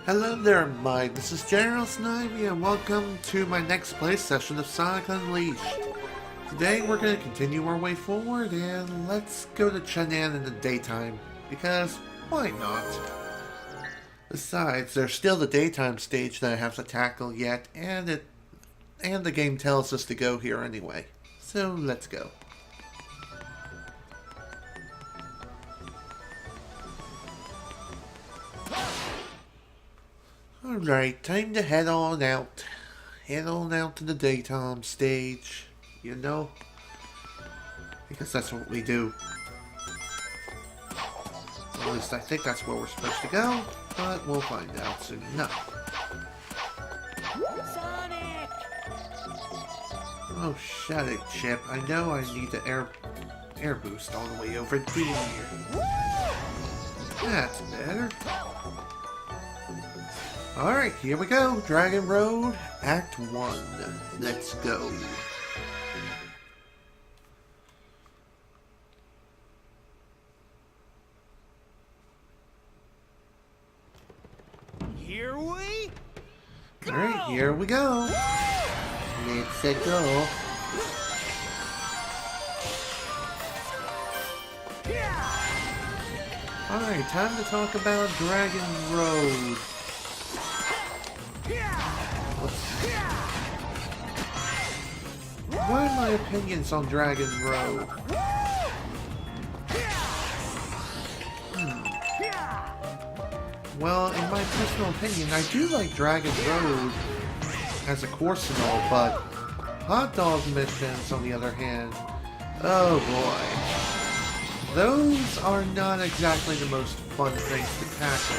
Hello there, this is General Snivy, and welcome to my next play session of Sonic Unleashed. Today we're going to continue our way forward, and let's go to Cheng'an in the daytime, because why not? Besides, there's still the daytime stage that I have to tackle yet, and the game tells us to go here anyway. So let's go. Alright, time to head on out. Head on out to the daytime stage, you know? Because that's what we do. At least I think that's where we're supposed to go, but we'll find out soon enough. Sonic! Oh, shut it, Chip. I know I need the air boost all the way over there. That's better. Alright, here we go. Dragon Road, Act 1. Let's go. Here we go! Alright, here we go. Let's go. Alright, time to talk about Dragon Road. What are my opinions on Dragon Road? Well, in my personal opinion, I do like Dragon Road as a course and all, but Hot Dog missions, on the other hand, oh boy. Those are not exactly the most fun things to tackle.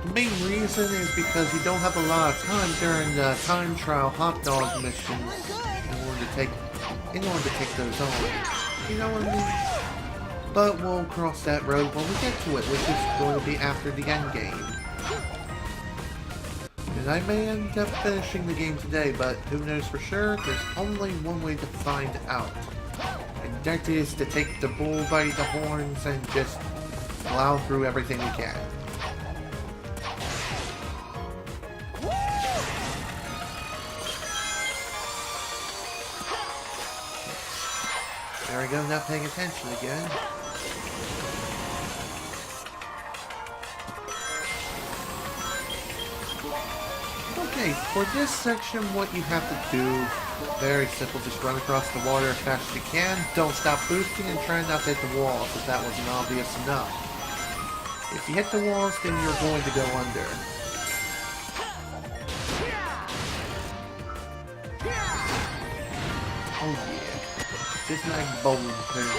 The main reason is because you don't have a lot of time during the time trial hot dog missions in order to take those on. You know what I mean? But we'll cross that road when we get to it, which is going to be after the end game. And I may end up finishing the game today, but who knows for sure? There's only one way to find out. And that is to take the bull by the horns and just plow through everything we can. There we go, not paying attention again. Okay, for this section, what you have to do, very simple, just run across the water as fast as you can, don't stop boosting, and try not to hit the walls, if that wasn't obvious enough. If you hit the walls, then you're going to go under. Oh yeah. Just like bowling pins.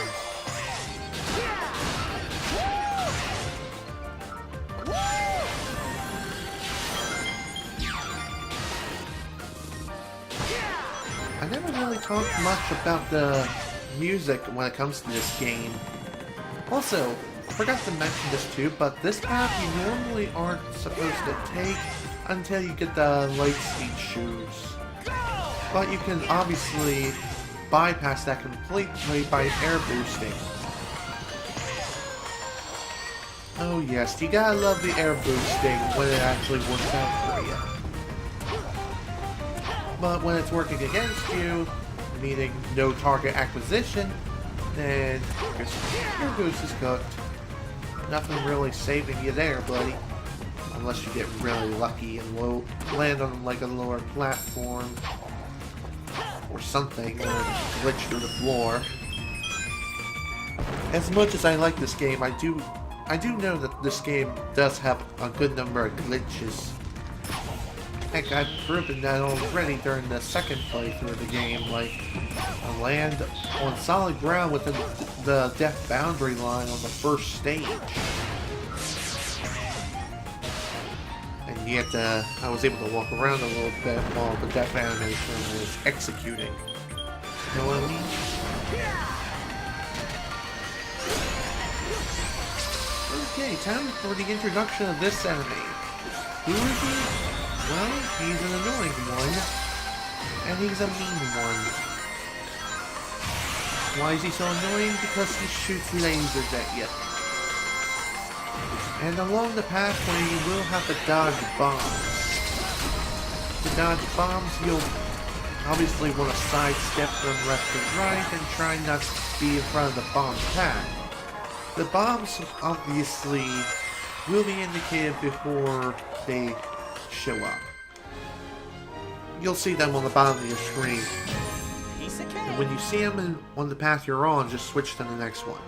I never really talked much about the music when it comes to this game. Also, I forgot to mention this too, but this path you normally aren't supposed to take until you get the light speed shoes. But you can obviously bypass that completely by air boosting. Oh yes, you gotta love the air boosting when it actually works out for you. But when it's working against you, meaning no target acquisition, then your boost is cooked. Nothing really saving you there, buddy. Unless you get really lucky and land on like a lower platform or something, or glitch through the floor. As much as I like this game, I do know that this game does have a good number of glitches. Heck, I've proven that already during the second playthrough of the game. Like, I land on solid ground within the death boundary line on the first stage. And yet, I was able to walk around a little bit while the death animation was executing. You know what I mean? Okay, time for the introduction of this enemy. Who is he? Well, he's an annoying one, and he's a mean one. Why is he so annoying? Because he shoots lasers at you. And along the pathway, you will have to dodge bombs. To dodge bombs, you'll obviously want to sidestep them left and right and try not to be in front of the bomb's path. The bombs, obviously, will be indicated before they show up. You'll see them on the bottom of your screen. And when you see them on the path you're on, just switch to the next one.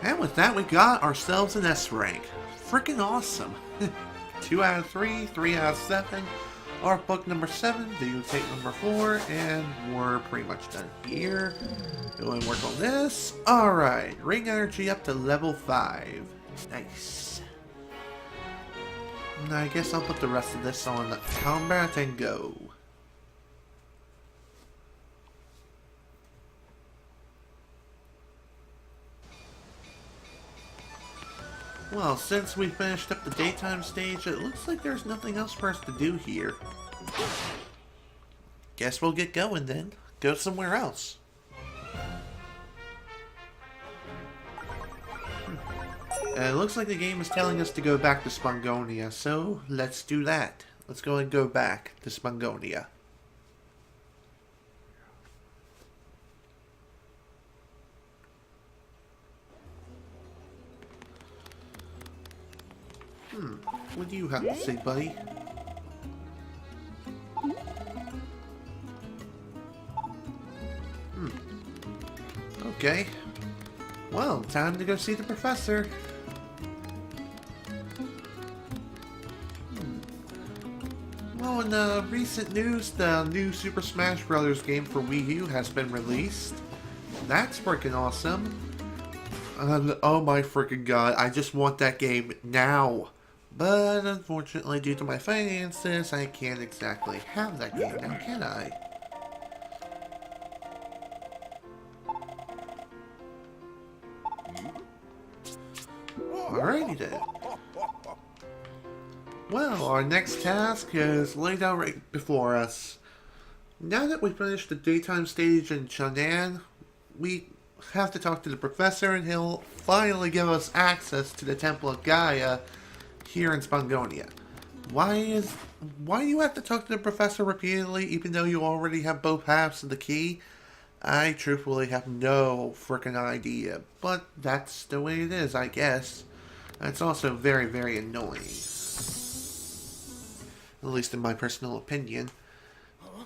And with that, we got ourselves an S rank. Freaking awesome. 2 out of 3, 3 out of 7. Art book number 7, video tape number 4, and we're pretty much done here. Go and work on this. Alright, ring energy up to level 5. Nice. And I guess I'll put the rest of this on combat and go. Well, since we finished up the daytime stage, it looks like there's nothing else for us to do here. Guess we'll get going then. Go somewhere else. It looks like the game is telling us to go back to Spongonia, so let's do that. Let's go and go back to Spongonia. What do you have to say, buddy? Okay. Well, time to go see the professor. Well, in recent news, the new Super Smash Bros. Game for Wii U has been released. That's freaking awesome. Oh my freaking god, I just want that game now. But unfortunately, due to my finances, I can't exactly have that game now, can I? Alrighty then. Well, our next task is laid out right before us. Now that we finished the daytime stage in Chang'an, we have to talk to the professor and he'll finally give us access to the Temple of Gaia here in Spongonia. Why do you have to talk to the professor repeatedly even though you already have both halves of the key? I truthfully have no frickin' idea, but that's the way it is, I guess. It's also very, very annoying. At least in my personal opinion.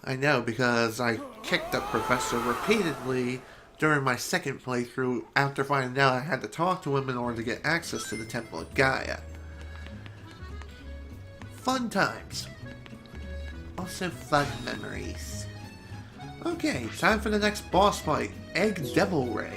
I know, because I kicked the professor repeatedly during my second playthrough after finding out I had to talk to him in order to get access to the Temple of Gaia. Fun times. Also fun memories. Okay, time for the next boss fight, Egg Devil Ray.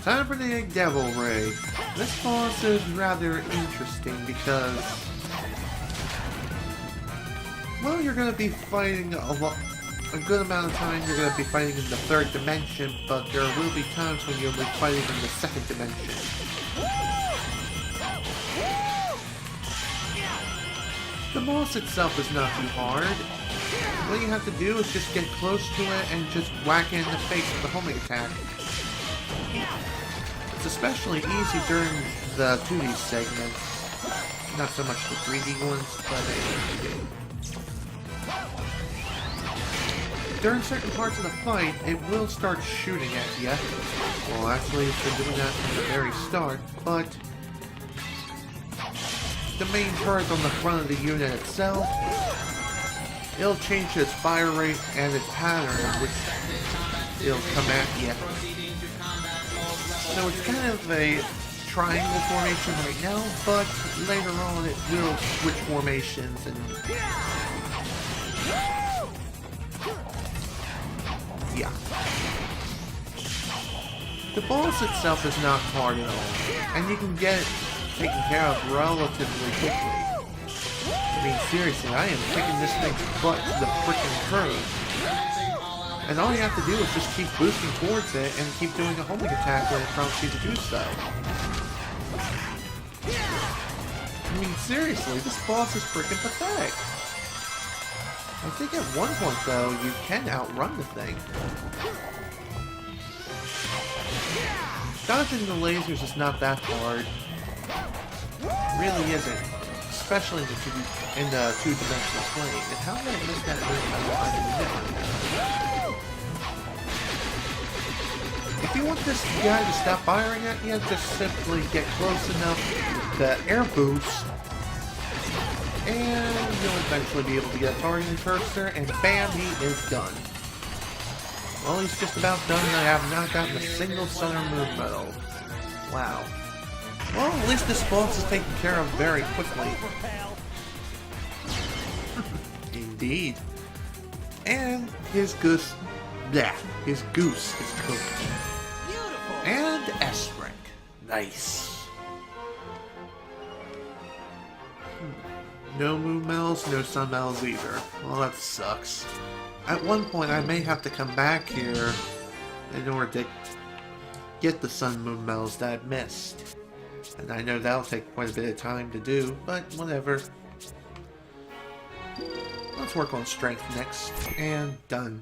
Time for the Egg Devil Ray. This boss is rather interesting because, well, you're going to be fighting a good amount of time. You're going to be fighting in the third dimension, but there will be times when you'll be fighting in the second dimension. The boss itself is not too hard. What you have to do is just get close to it and just whack it in the face with the homing attack. It's especially easy during the 2D segments. Not so much the 3D ones, but during certain parts of the fight, it will start shooting at you. Well, actually, it's been doing that from the very start, but the main turret on the front of the unit itself, it'll change its fire rate and its pattern, which it'll come at you. So it's kind of a triangle formation right now, but later on it will switch formations and yeah. The boss itself is not hard at all, and you can get it taken care of relatively quickly. I mean, seriously, I am kicking this thing's butt to the freaking curb. And all you have to do is just keep boosting towards it and keep doing a homing attack when it prompts you to do so. I mean, seriously, this boss is freaking pathetic. I think at one point, though, you can outrun the thing. Dodging the lasers is not that hard. Really isn't. Especially in the two-dimensional plane. And how did I miss that move? I don't know. If you want this guy to stop firing at you, just simply get close enough to air boost, and you'll eventually be able to get a targeting cursor, and bam, he is done. Well, he's just about done, and I have not gotten a single Southern Moon medal. Wow. Well, at least this boss is taken care of very quickly. Indeed. And his goose... Yeah, his goose is cooked. And S-rank. Nice. No moon medals, no sun medals either. Well, that sucks. At one point, I may have to come back here in order to get the sun moon medals that I missed. And I know that'll take quite a bit of time to do, but whatever. Let's work on strength next, and done.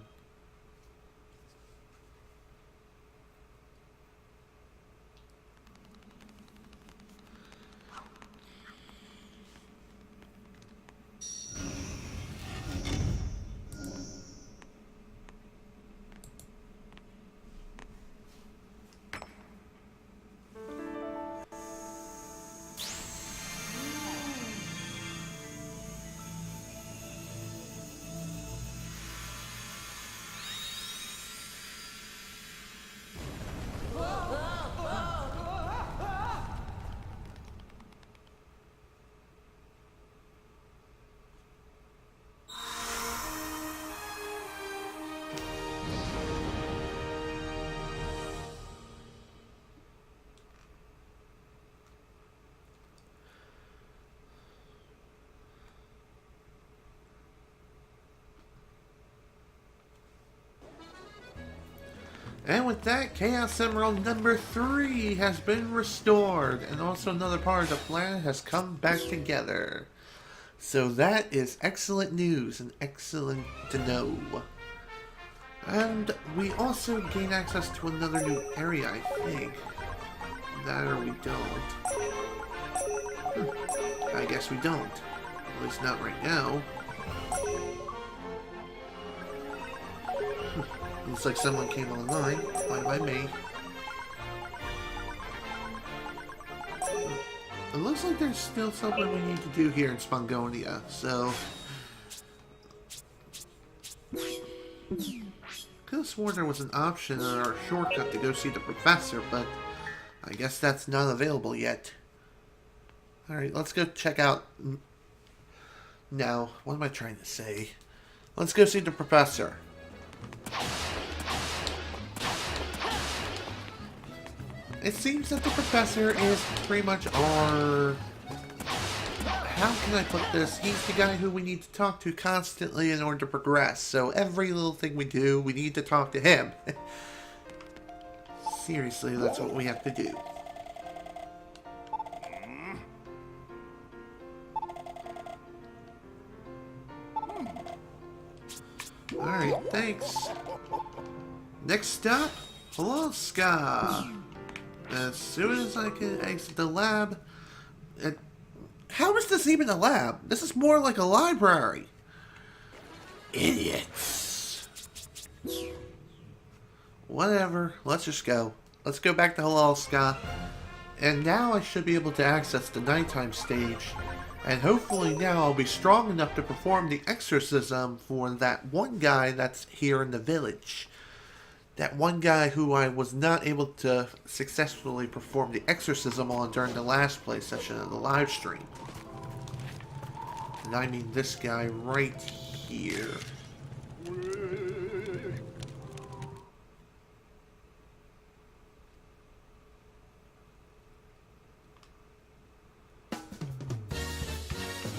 And with that, Chaos Emerald number 3 has been restored, and also another part of the planet has come back together. So that is excellent news and excellent to know. And we also gain access to another new area, I think. That or we don't. I guess we don't. At least not right now. Looks like someone came online. Fine by me. It looks like there's still something we need to do here in Spongonia, so... Could have sworn there was an option or a shortcut to go see the professor, but I guess that's not available yet. Alright, let's go check out... No, what am I trying to say? Let's go see the professor. It seems that the professor is pretty much our... How can I put this? He's the guy who we need to talk to constantly in order to progress. So every little thing we do, we need to talk to him. Seriously, that's what we have to do. Alright, thanks. Next stop, Ska. As soon as I can exit the lab... How is this even a lab? This is more like a library. Idiots. Whatever, let's just go. Let's go back to Ska. And now I should be able to access the nighttime stage. And hopefully now I'll be strong enough to perform the exorcism for that one guy that's here in the village. That one guy who I was not able to successfully perform the exorcism on during the last play session of the live stream. And I mean this guy right here.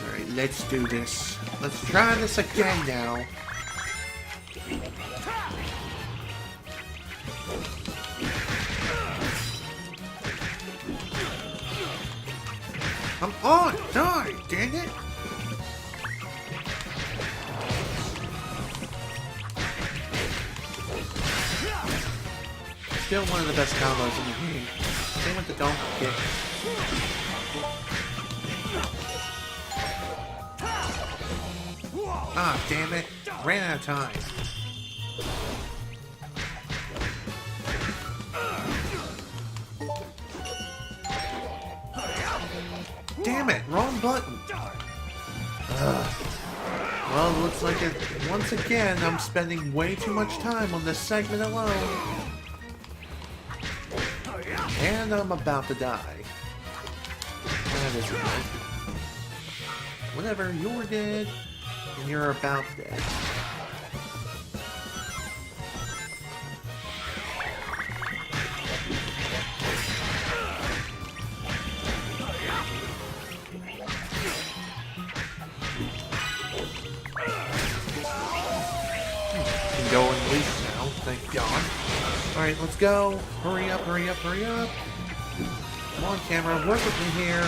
Alright, let's do this. Let's try this again now. Come on, die, dang it! Still one of the best combos in the game. Same with the donkey kick. Ah, damn it. Ran out of time. Damn it, wrong button. Well, it looks like it, once again, I'm spending way too much time on this segment alone. And I'm about to die. That isn't good. Whenever you're dead, and you're about dead. Going loose now, thank God. Alright, let's go. Hurry up, hurry up, hurry up. Come on, camera, work with me here.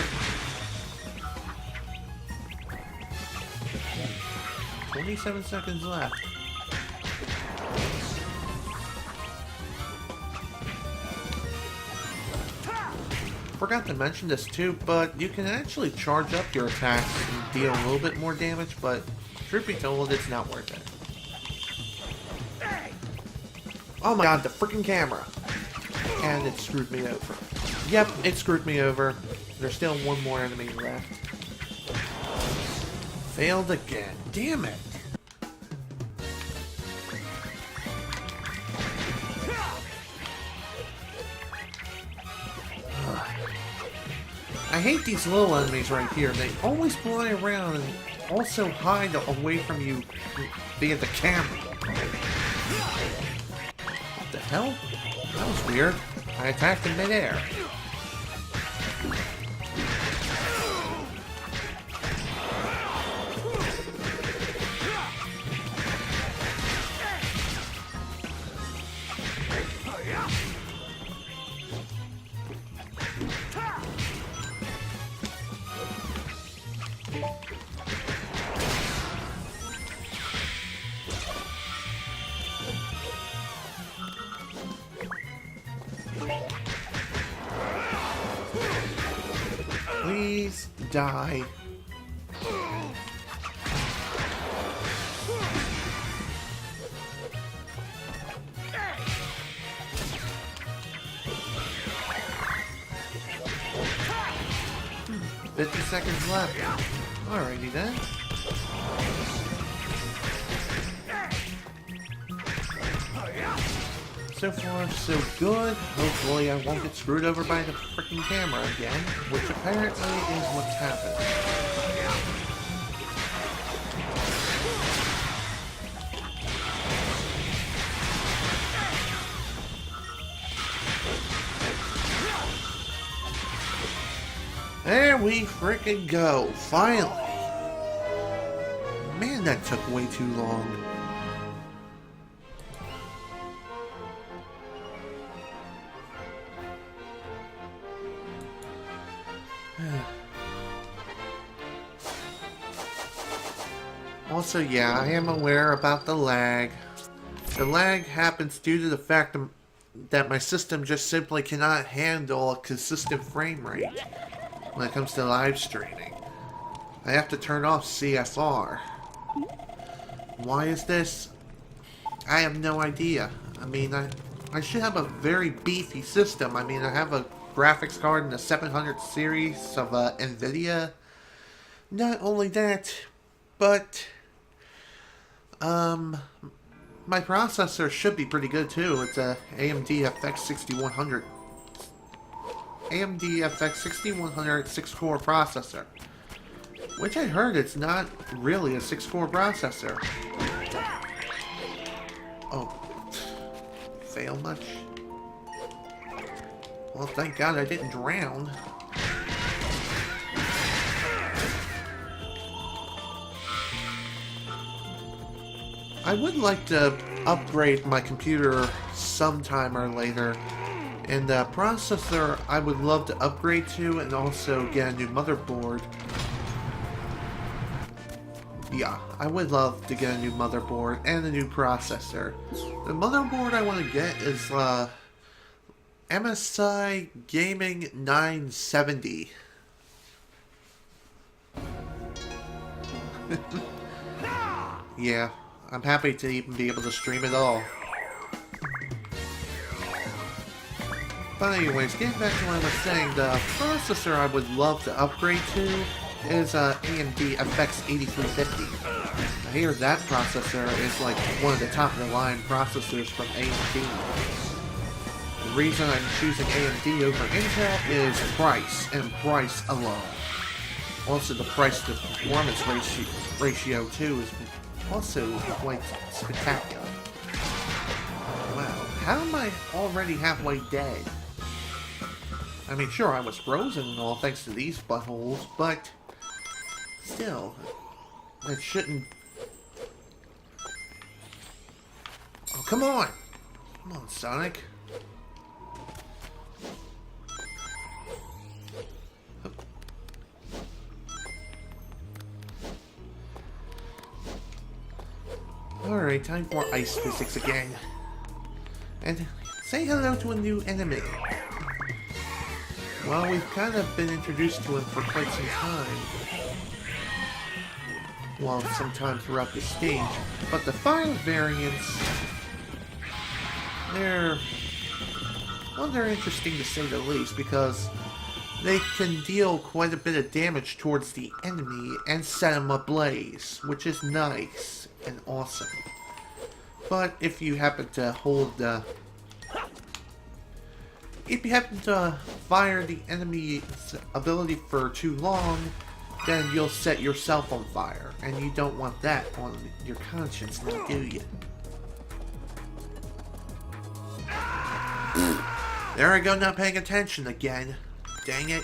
27 seconds left. Forgot to mention this too, but you can actually charge up your attacks and deal a little bit more damage, but truth be told, it's not worth it. Oh my god, the freaking camera! And it screwed me over. Yep, it screwed me over. There's still one more enemy left. Failed again. Damn it! I hate these little enemies right here. They always fly around and also hide away from you via the camera. What the hell? That was weird. I attacked in midair. Please die. Hmm, 50 seconds left. Alrighty then. So far, so good. Hopefully I won't get screwed over by the freaking camera again, which apparently is what's happened. There we frickin' go. Finally. Man, that took way too long. Also, yeah, I am aware about the lag. The lag happens due to the fact that my system just simply cannot handle a consistent frame rate when it comes to live streaming. I have to turn off CFR. Why is this? I have no idea. I mean, I should have a very beefy system. I mean, I have a graphics card in the 700 series of NVIDIA. Not only that, but my processor should be pretty good too. It's a AMD FX 6100. AMD FX 6100 6-core processor. Which I heard it's not really a 6-core processor. Oh. Fail much? Well, thank God I didn't drown. I would like to upgrade my computer sometime or later. And the processor I would love to upgrade to, and also get a new motherboard. Yeah, I would love to get a new motherboard and a new processor. The motherboard I want to get is MSI Gaming 970. Yeah, I'm happy to even be able to stream it all. But anyways, getting back to what I was saying, the processor I would love to upgrade to is AMD FX 8350. I hear that processor is like one of the top-of-the-line processors from AMD. The reason I'm choosing AMD over Intel is price, and price alone. Also, the price-to-performance ratio too is also quite spectacular. Wow, how am I already halfway dead? I mean, sure, I was frozen and all thanks to these buttholes, but still, that shouldn't... Oh, come on! Come on, Sonic. Alright, time for ice physics again. And say hello to a new enemy. Well, we've kind of been introduced to him for quite some time. Well, sometime throughout the stage. But the fire variants... They're interesting to say the least, because they can deal quite a bit of damage towards the enemy and set them ablaze, which is nice and awesome. But if you happen to hold if you happen to fire the enemy's ability for too long, then you'll set yourself on fire, and you don't want that on your conscience, now do you? There I go, not paying attention again. Dang it.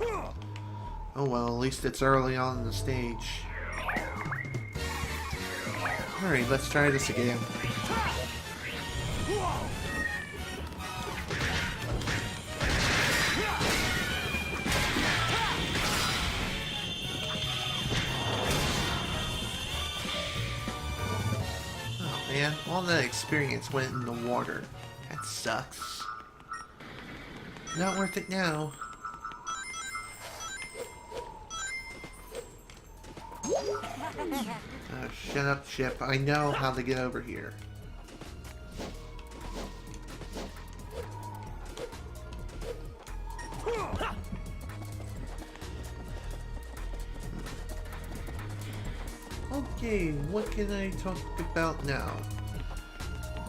Oh well, at least it's early on in the stage. Alright, let's try this again. Oh man, all that experience went in the water. That sucks. Not worth it now. Oh, shut up, Chip. I know how to get over here. Okay, what can I talk about now?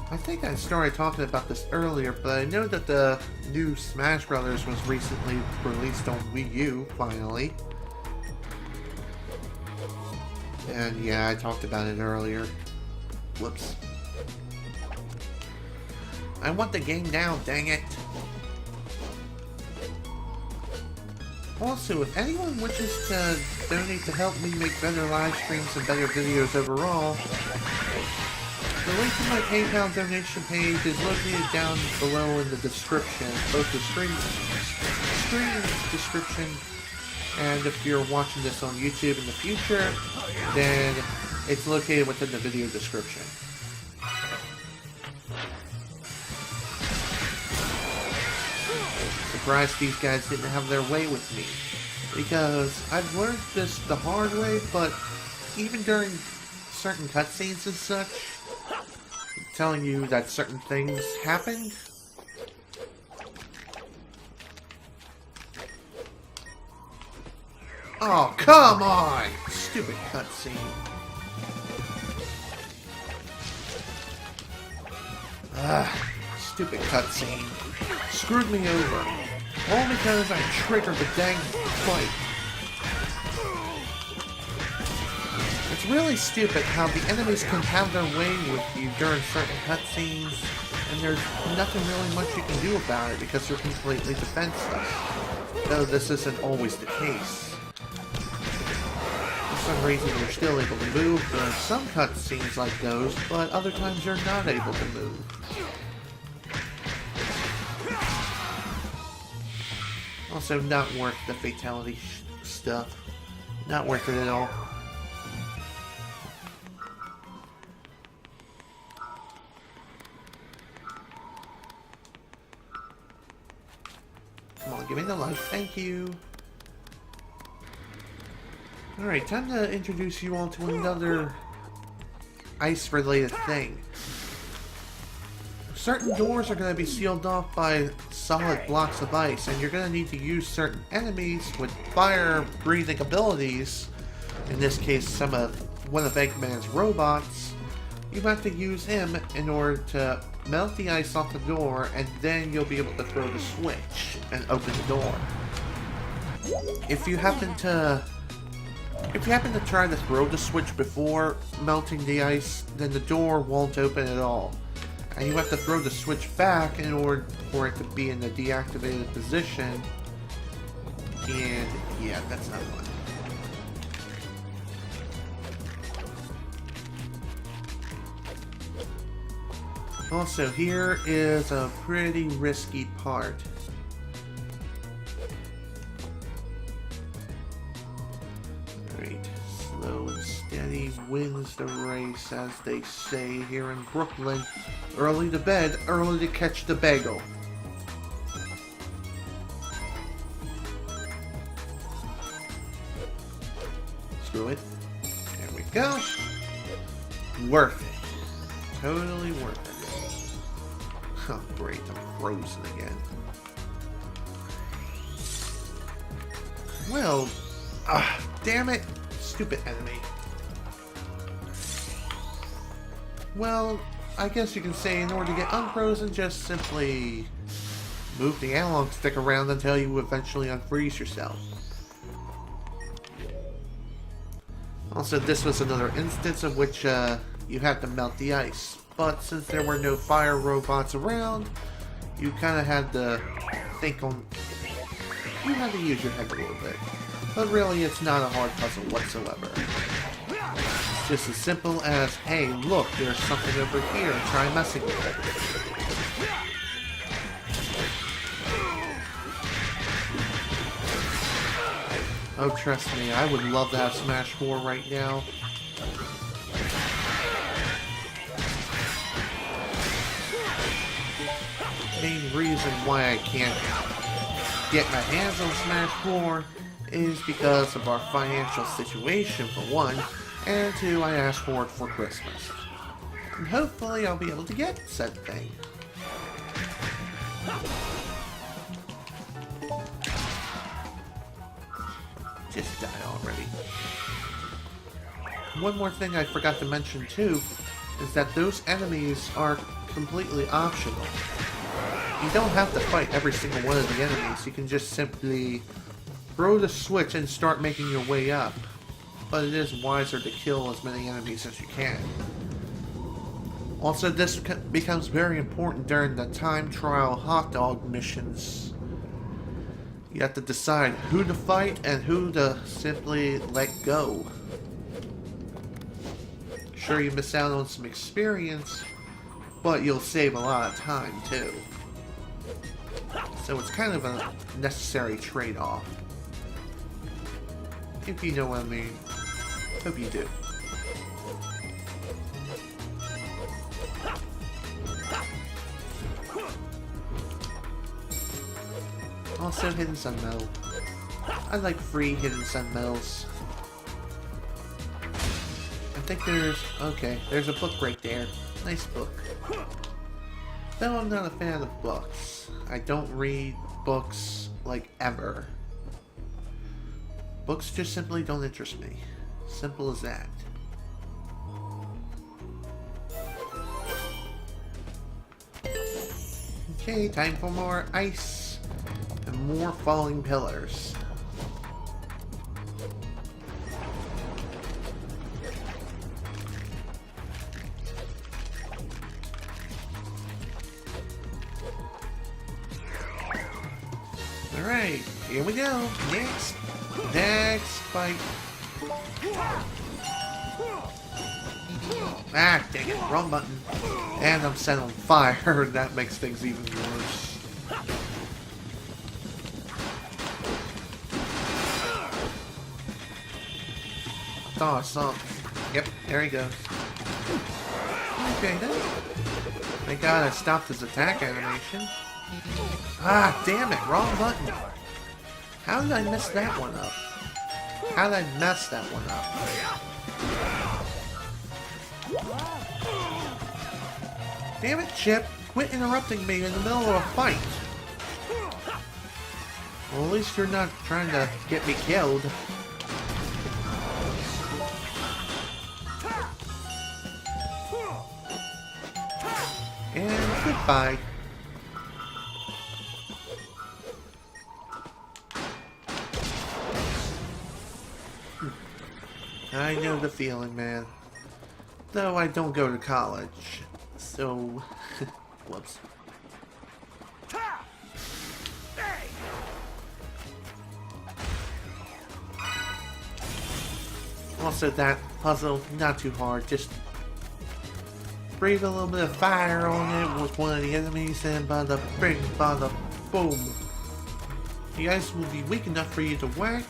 I think I started talking about this earlier, but I know that the new Smash Brothers was recently released on Wii U, finally. And yeah, I talked about it earlier. Whoops. I want the game now, dang it. Also, if anyone wishes to donate to help me make better live streams and better videos overall, the link to my PayPal donation page is located down below in the description, both the stream description, and if you're watching this on YouTube in the future, then it's located within the video description. Surprised these guys didn't have their way with me, because I've learned this the hard way, but even during certain cutscenes and such, telling you that certain things happened. Oh, come on! Stupid cutscene. Stupid cutscene. Screwed me over. All because I triggered the dang fight. It's really stupid how the enemies can have their way with you during certain cutscenes, and there's nothing really much you can do about it because you're completely defenseless. Though this isn't always the case. some reason you're still able to move. There are some cutscenes like those, but other times you're not able to move. Also, not worth the fatality stuff. Not worth it at all. Come on, give me the life. Thank you. Alright, time to introduce you all to another ice-related thing. Certain doors are going to be sealed off by solid blocks of ice, and you're going to need to use certain enemies with fire-breathing abilities. In this case, one of Eggman's robots. You have to use him in order to melt the ice off the door, and then you'll be able to throw the switch and open the door. If you happen to try to throw the switch before melting the ice, then the door won't open at all. And you have to throw the switch back in order for it to be in the deactivated position. And yeah, that's not fun. Also, here is a pretty risky part. Alright, slow and steady wins the race, as they say here in Brooklyn. Early to bed, early to catch the bagel. Screw it. There we go. Worth it. Totally worth it. Oh, great. I'm frozen again. Well, damn it. Stupid enemy. Well, I guess you can say in order to get unfrozen, just simply move the analog stick around until you eventually unfreeze yourself. Also, this was another instance of which you had to melt the ice. But since there were no fire robots around, you kind of had to think on... You had to use your head a little bit. But really, it's not a hard puzzle whatsoever. It's just as simple as, hey, look, there's something over here, try messing with it. Oh, trust me, I would love to have Smash 4 right now. Main reason why I can't get my hands on Smash 4 is because of our financial situation, for one, and two, I asked for it for Christmas. And hopefully I'll be able to get said thing. Just die already. One more thing I forgot to mention too, is that those enemies are completely optional. You don't have to fight every single one of the enemies, you can just simply throw the switch and start making your way up. But it is wiser to kill as many enemies as you can. Also, this becomes very important during the time trial hot dog missions. You have to decide who to fight and who to simply let go. Sure, you miss out on some experience, but you'll save a lot of time too. So it's kind of a necessary trade-off. If you know what I mean. Hope you do. Also, Hidden Sun Medal. I like free Hidden Sun Medals. I think there's... okay, there's a book right there. Nice book. Though I'm not a fan of books. I don't read books, like, ever. Books just simply don't interest me. Simple as that. Okay, time for more ice and more falling pillars. Alright, here we go. Next fight. Ah, dang it, wrong button. And I'm set on fire. That makes things even worse. Awesome. Yep, there he goes. Okay then. Thank God I stopped his attack animation. Ah, damn it, wrong button. How did I mess that one up? How did I mess that one up? Damn it, Chip. Quit interrupting me in the middle of a fight. Well, at least you're not trying to get me killed. And goodbye. I know the feeling, man. Though I don't go to college. So... whoops. Also, that puzzle, not too hard. Just breathe a little bit of fire on it with one of the enemies, and bada bing, bada boom. You guys will be weak enough for you to whack,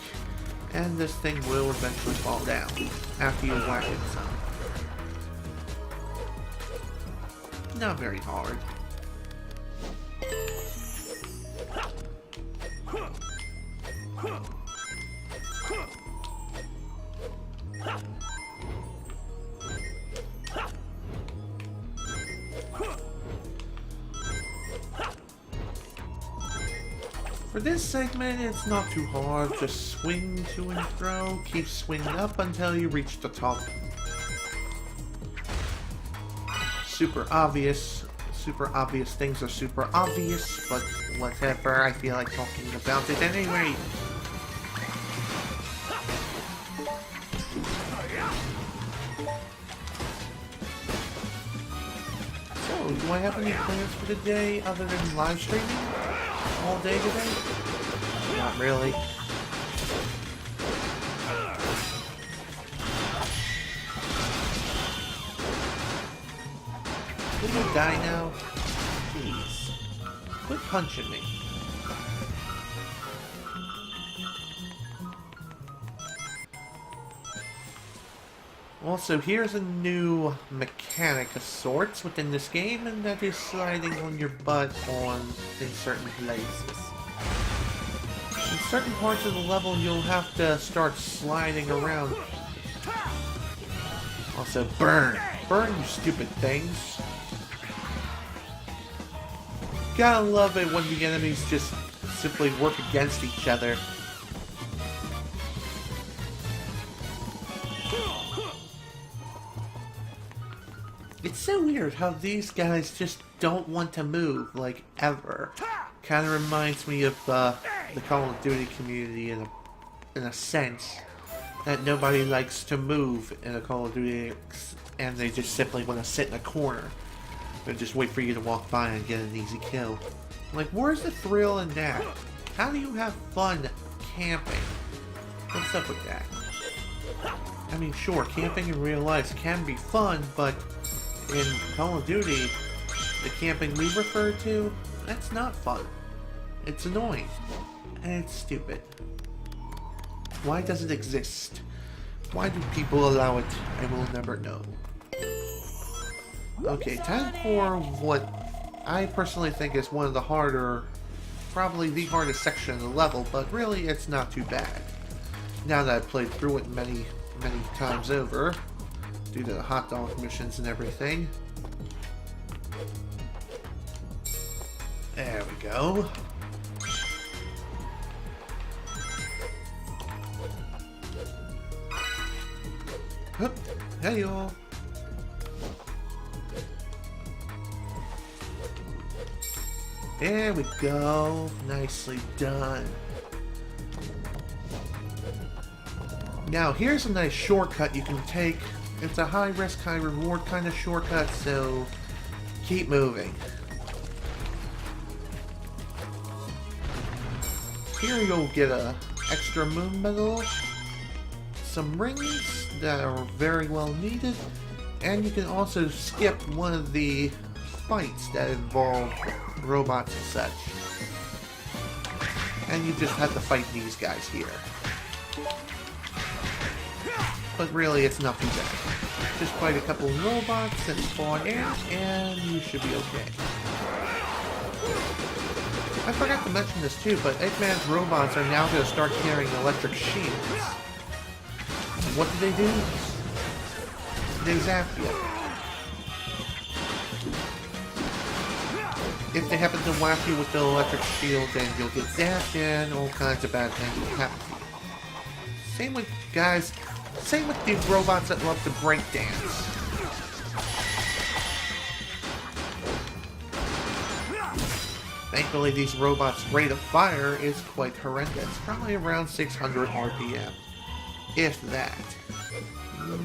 and this thing will eventually fall down after you whack it some. Not very hard. For this segment, it's not too hard. Just swing to and fro. Keep swinging up until you reach the top. Super obvious things are super obvious, but whatever, I feel like talking about it anyway. So, do I have any plans for the day other than live streaming all day today? Not really. Will you die now? Please. Quit punching me. Also, here's a new mechanic of sorts within this game, and that is sliding on your butt in certain places. In certain parts of the level, you'll have to start sliding around. Also, burn! Burn, you stupid things! Gotta love it when the enemies just simply work against each other. It's so weird how these guys just don't want to move, like, ever. Kinda reminds me of the Call of Duty community in a sense. That nobody likes to move in a Call of Duty, and they just simply want to sit in a corner. They just wait for you to walk by and get an easy kill. Like, where's the thrill in that? How do you have fun camping? What's up with that? I mean, sure, camping in real life can be fun, but in Call of Duty, the camping we refer to, that's not fun. It's annoying. And it's stupid. Why does it exist? Why do people allow it? I will never know. Okay, time for what I personally think is one of the harder, probably the hardest section of the level, but really it's not too bad. Now that I've played through it many times over, due to the hot dog missions and everything. There we go. Hup. Hey y'all. There we go. Nicely done. Now here's a nice shortcut you can take. It's a high risk, high reward kind of shortcut, so keep moving. Here you'll get a extra moon medal. some rings that are very well needed, and you can also skip one of the fights that involve robots and such. And you just have to fight these guys here. But really, it's not too bad. Just fight a couple robots that spawn in, and you should be okay. I forgot to mention this too, but Eggman's robots are now going to start carrying electric shields. What do? They zap you. If they happen to whack you with the electric shield, then you'll get zapped and all kinds of bad things will happen to you. Same with guys, same with these robots that love to break dance. Thankfully, these robots' rate of fire is quite horrendous, probably around 600 RPM, if that.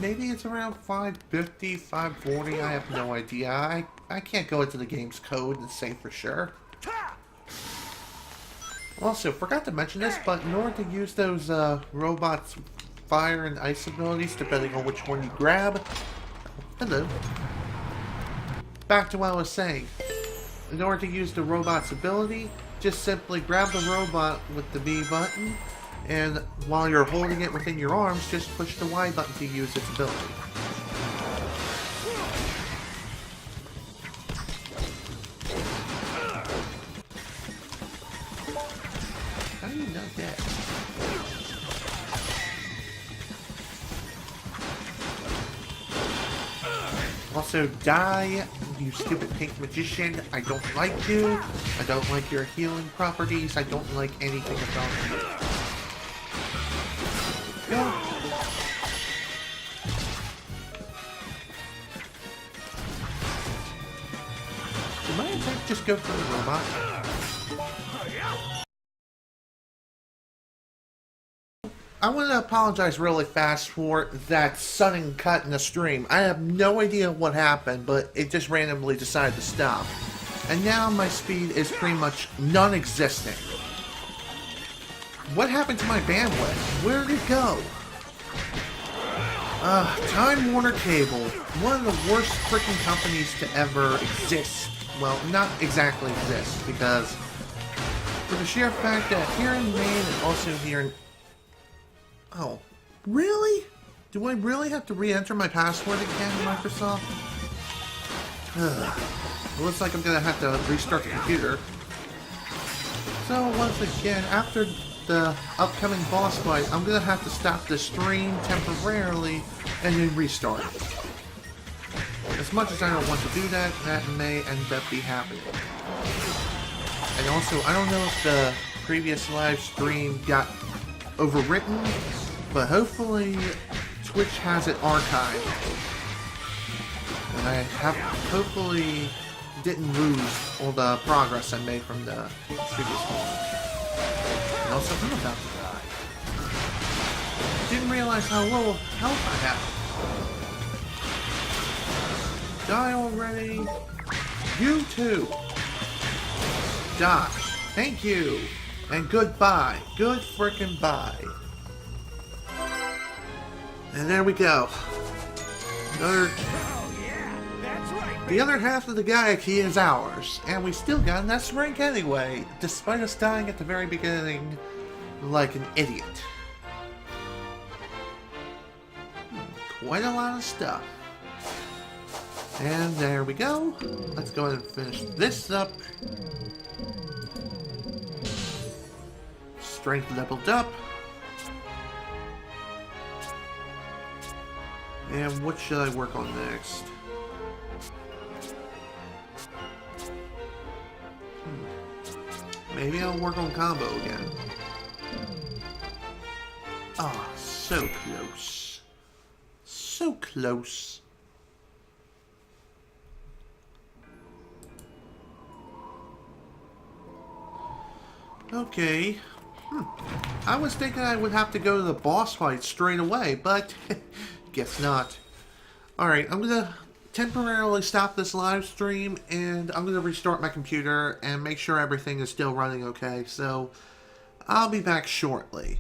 Maybe it's around 550, 540, I have no idea. I can't go into the game's code and say for sure. Also, forgot to mention this, but in order to use those robots' fire and ice abilities, depending on which one you grab... Hello. Back to what I was saying. In order to use the robot's ability, just simply grab the robot with the B button, and while you're holding it within your arms, just push the Y button to use its ability. How are you not dead? Also, die, you stupid pink magician. I don't like you. I don't like your healing properties. I don't like anything about you. Go. Did my attack just go for the robot? I want to apologize really fast for that sudden cut in the stream. I have no idea what happened, but it just randomly decided to stop. And now my speed is pretty much non-existent. What happened to my bandwidth? Where did it go? Time Warner Cable. One of the worst freaking companies to ever exist. Well, not exactly exist, because for the sheer fact that here in Maine and also here in... Oh, really? Do I really have to re-enter my password again, Microsoft? It looks like I'm gonna have to restart the computer. So once again, after the upcoming boss fight, I'm gonna have to stop the stream temporarily and then restart it. As much as I don't want to do that, that may end up be happening. And also, I don't know if the previous live stream got overwritten, but hopefully Twitch has it archived. And I have hopefully didn't lose all the progress I made from the previous one. And also, I'm about to die. Didn't realize how little health I have. Die already. You too. Die. Thank you. And goodbye. Good frickin' bye. And there we go. The other half of the Gaia key is ours. And we still got an S rank anyway, despite us dying at the very beginning like an idiot. Quite a lot of stuff. And there we go. Let's go ahead and finish this up. Strength leveled up. And what should I work on next? Maybe I'll work on combo again. Ah, so close. So close. Okay. I was thinking I would have to go to the boss fight straight away, but guess not. Alright, I'm gonna temporarily stop this live stream, and I'm gonna restart my computer and make sure everything is still running okay, so I'll be back shortly.